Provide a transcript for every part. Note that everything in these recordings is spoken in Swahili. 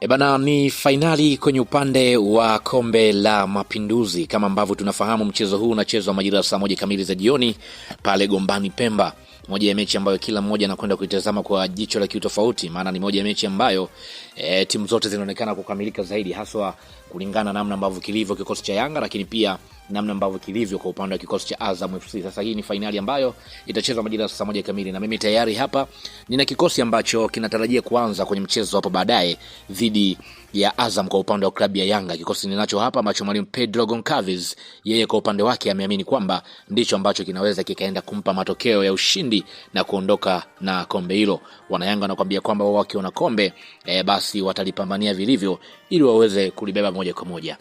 Ebana, ni finali kwenye upande wa kombe la mapinduzi. Kama ambavyo tunafahamu, mchezo huu unachezwa majira saa 1 kamili za jioni pale Gombani Pemba. Moja ya mechi ambayo kila mmoja anakwenda kuitazama kwa jicho la kiutofauti, maana ni moja ya mechi ambayo timu zote zinaonekana kukamilika zaidi, haswa kulingana namna ambavyo kilivyo kikosi cha Yanga, lakini pia namna ambavyo kilivyo kwa upande wa kikosi cha Azam FC. Sasa hii ni finali ambayo itachezwa majira saa 1 kamili, na mimi tayari hapa nina kikosi ambacho kinatarajia kuanza kwenye mchezo hapo baadaye dhidi ya Azam kwa upande wa klabu ya Yanga. Kikosi ninacho hapa ambacho mwalimu Pedro Goncalves yeye kwa upande wake ameamini kwamba ndicho ambacho kinaweza kikaenda kumpa matokeo ya ushindi na kuondoka na kombe hilo. Wanayanga wanakuambia kwamba wao wakiona kombe basi watalipambania vilivyo ili waweze kulibeba moja kwa moja.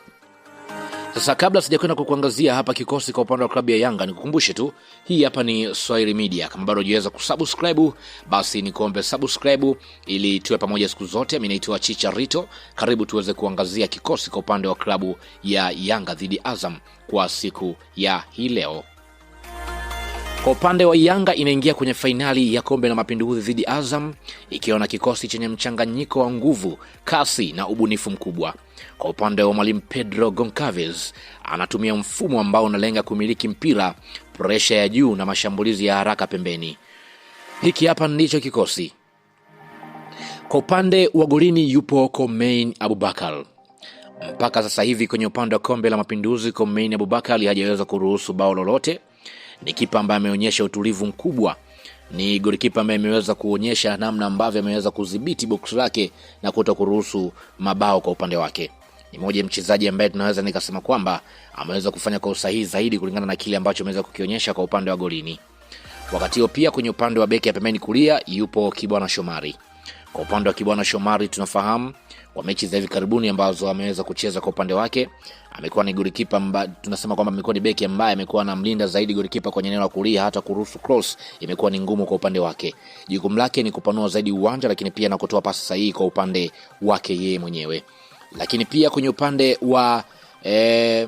Sasa kabla sijakwenda kukuangazia hapa kikosi kwa upande wa klabu ya Yanga, nikukumbushe tu hii hapa ni Swahili Media. Kama bado hujaweza kusubscribe, basi nikuombe subscribe ili tuwe pamoja siku zote. Mimi naitwa Chicha Rito. Karibu tuweze kuangazia kikosi kwa upande wa klabu ya Yanga dhidi Azam kwa siku ya hii leo. Kwa upande wa Yanga inaingia kwenye finali ya kombe la mapinduzi dhidi Azam ikiwa na kikosi chenye mchanganyiko wa nguvu, kasi na ubunifu mkubwa. Kwa upande wa mwalimu Pedro Goncalves anatumia mfumo ambao unalenga kumiliki mpira, presha ya juu na mashambulizi ya haraka pembeni. Hiki hapa ndicho kikosi. Kwa upande wa golini yupo Komein Abubakar. Mpaka sasa hivi kwenye upande wa kombe la mapinduzi Komein Abubakar hajaweza kuruhusu bao lolote. Ni kipa ambaye ameonyesha utulivu mkubwa. Ni golikipa ambaye ameweza kuonyesha namna ambavyo ameweza kudhibiti box lake na kutokuruhusu mabao kwa upande wake. Ni mmoja mchezaji ambaye tunaweza nikasema kwamba ameweza kufanya kwa usahihi zaidi kulingana na kile ambacho ameweza kukionyesha kwa upande wa golini. Wakati huo pia kwenye upande wa beki ya pembeni kulia yupo Kibwana Shomari. Kwa upande wa Kibwana Shomari tunafahamu kwa mechi za hivi karibuni ambazo ameweza kucheza kwa upande wake, amekuwa ni golikipa ambaye tunasema kwamba amekuwa ni beki ambaye amekuwa anamlinda zaidi golikipa kwenye eneo la kulia, hata kuruhusu cross imekuwa ni ngumu kwa upande wake. Jukumu lake ni kupanua zaidi uwanja, lakini pia na kutoa pasi sahihi kwa upande wake yeye mwenyewe. Lakini pia kwenye upande wa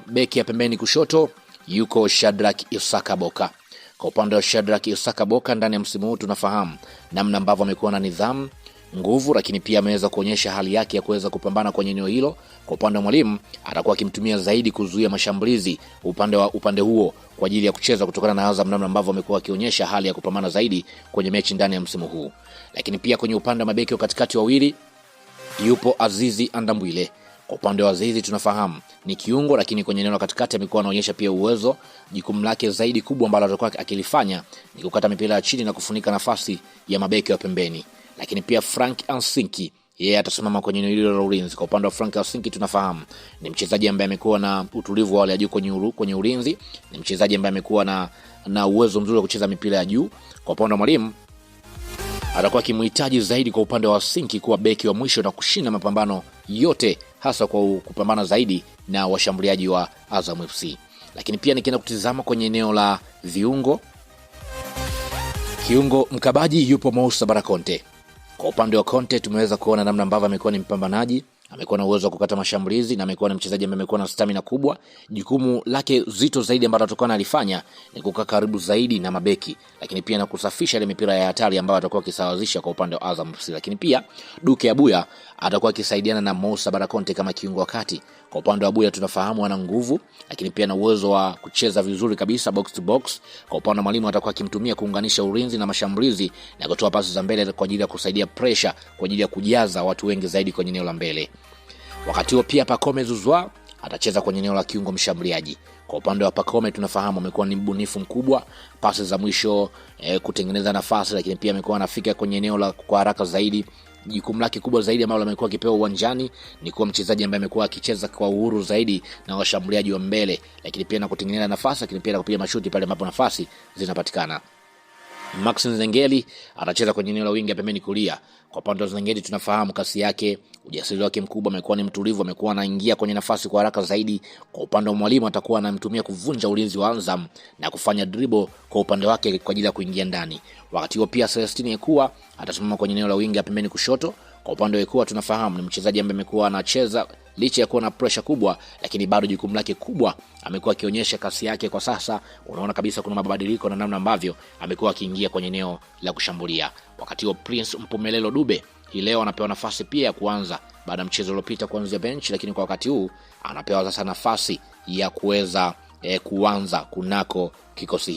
beki ya pembeni kushoto yuko Shadrack Isaka Boka. Kwa upande wa Shadrack Isaka Boka ndani ya msimu huu tunafahamu namna ambavyo amekuwa na nidhamu, nguvu, lakini pia ameweza kuonyesha hali yake ya kuweza kupambana kwenye eneo hilo. Kwa upande wa mwalimu atakuwa akimtumia zaidi kuzuia mashambulizi upande huo kwa ajili ya kucheza kutokana na Azam namna ambavyo amekuwa akionyesha hali ya kupambana zaidi kwenye mechi ndani ya msimu huu. Lakini pia kwenye upande wa mabeki wa katikati wawili yupo Azizi Andambwile. Kwa upande wa Azizi tunafahamu ni kiungo, lakini kwenye eneo la katikati amekuwa anaonyesha pia uwezo. Jukumu lake zaidi kubwa ambalo atakuwa akilifanya ni kukata mipira ya chini na kufunika nafasi ya mabeki wa pembeni. Lakini pia Frank Ansinki yeye atasimama kwenye eneo hilo la ulinzi. Kwa upande wa Frank Ansinki tunafahamu ni mchezaji ambaye amekuwa na utulivu wa hali ya juu kwenye ulinzi, ni mchezaji ambaye amekuwa na uwezo mzuri wa kucheza mipira ya juu. Kwa upande wa mwalimu atakuwa kimhitaji zaidi kwa upande wa Ansinki kuwa beki wa mwisho na kushinda mapambano yote, hasa kwa kupambana zaidi na washambuliaji wa Azam FC. Lakini pia nikienda kutizama kwenye eneo la viungo, kiungo mkabaji yupo Moussa Barakonte. Kwa upande wa Conte tumeweza kuona namna ambavyo amekuwa ni mpambanaji, amekuwa na uwezo wa kukata mashambulizi na amekuwa ni mchezaji ambaye amekuwa na stamina kubwa. Jukumu lake zito zaidi ambalo atakuwa analifanya ni kukaa karibu zaidi na mabeki, lakini pia na kusafisha ile mipira ya hatari ambayo atakuwa akisawazisha kwa upande wa Azam FC. Lakini pia Duke Abuya atakuwa akisaidiana na Moussa Barakonte kama kiungo wakati. Kwa upande wa Abuya tunafahamu ana nguvu, lakini pia na uwezo wa kucheza vizuri kabisa box to box. Kwa upande wa mwalimu atakuwa akimtumia kuunganisha ulinzi na mashambulizi na kutoa pasi za mbele kwa ajili ya kusaidia pressure, kwa ajili ya kujaza watu wengi zaidi kwenye eneo la mbele. Wakati huo pia Pacome Zouzoua atacheza kwenye eneo la kiungo mshambuliaji. Kwa upande wa Pacome tunafahamu amekuwa ni mbunifu mkubwa, pasi za mwisho, kutengeneza nafasi, lakini pia amekuwa anafika kwenye eneo la kwa haraka zaidi. Jukumu lake kubwa zaidi ambalo amekuwa akipewa uwanjani ni kuwa mchezaji ambaye amekuwa akicheza kwa uhuru zaidi na washambuliaji wa mbele, lakini pia na kutengeneza nafasi, lakini pia na kupiga mashuti pale ambapo nafasi zinapatikana. Max Nzengeli atacheza kwenye eneo la wingi pembeni kulia. Kwa upande wa Nzengeli tunafahamu kasi yake, ujasiri wake mkubwa, amekuwa ni mtulivu, amekuwa anaingia kwenye nafasi kwa haraka zaidi. Kwa upande wa mwalimu atakuwa anamtumia kuvunja ulinzi wa Azam na kufanya dribble kwa upande wake kwa ajili ya kuingia ndani. Wakati huo pia Celestine Ekua atasimama kwenye eneo la wingi pembeni kushoto. Kwa upande wa Ekua tunafahamu ni mchezaji ambaye amekuwa anacheza licha ya kuwa na pressure kubwa, lakini bado jukumu lake kubwa amekuwa akionyesha kasi yake. Kwa sasa unaona kabisa kuna mabadiliko na namna ambavyo amekuwa akiingia kwenye eneo la kushambulia. Wakati huo Prince Mpumelelo Dube hii leo anapewa nafasi pia ya kuanza baada ya mchezo uliopita kuanzia bench, lakini kwa wakati huu anapewa sasa nafasi ya kuweza kuanza kunako kikosi.